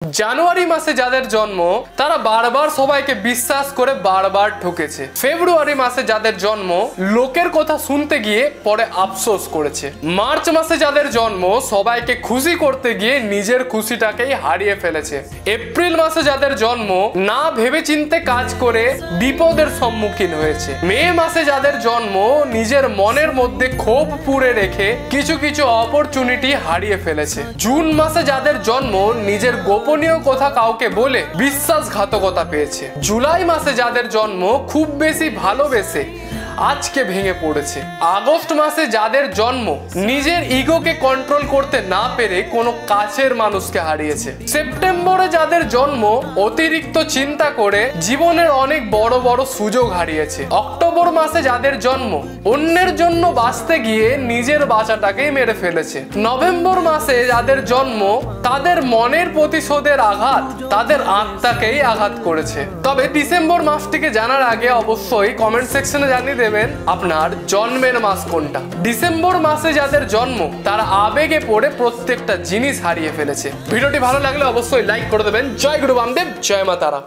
জানুয়ারি মাসে যাদের জন্ম তারা বারবার সবাইকে বিশ্বাস করে বারবার ঠকেছে। ফেব্রুয়ারি মাসে যাদের জন্ম লোকের কথা শুনতে গিয়ে পরে আফসোস করেছে। মার্চ মাসে যাদের জন্ম সবাইকে খুশি করতে গিয়ে নিজের খুশিটাকেই হারিয়ে ফেলেছে। এপ্রিল মাসে যাদের জন্ম না ভেবেচিন্তে কাজ করে বিপদের সম্মুখীন হয়েছে। মে মাসে যাদের জন্ম নিজের মনের মধ্যে ক্ষোভ পুড়ে রেখে কিছু কিছু অপরচুনিটি হারিয়ে ফেলেছে। জুন মাসে যাদের জন্ম নিজের গোপনীয় কথা কাউকে বলে বিশ্বাসঘাতকতা পেয়েছে। জুলাই মাসে যাদের জন্ম খুব বেশি ভালোবেসে আজকে ভেঙে পড়েছে। আগস্ট মাসে যাদের জন্ম নিজের ইগোকে কন্ট্রোল করতে না পেরে কোনো কাছের মানুষকে হারিয়েছে। সেপ্টেম্বরে যাদের জন্ম অতিরিক্ত চিন্তা করে জীবনের অনেক বড় বড় সুযোগ হারিয়েছে। অক্টোবর মাসে যাদের জন্ম অন্যের জন্য বাঁচতে গিয়ে নিজের বাঁচাটাকেই মেরে ফেলেছে। নভেম্বর মাসে যাদের জন্ম তাদের মনের প্রতিশোধের আঘাত তাদের আত্মাকেই আঘাত করেছে। তবে ডিসেম্বর মাসটিকে জানার আগে অবশ্যই কমেন্ট সেকশনে জানিয়ে দেবেন আপনার জন্মের মাস কোনটা। ডিসেম্বর মাসে যাদের জন্ম তারা আবেগে পড়ে প্রত্যেকটা জিনিস হারিয়ে ফেলেছে। ভিডিওটি ভালো লাগলে অবশ্যই লাইক করে দেবেন। জয় গুরু বামদেব, জয় মা তারা।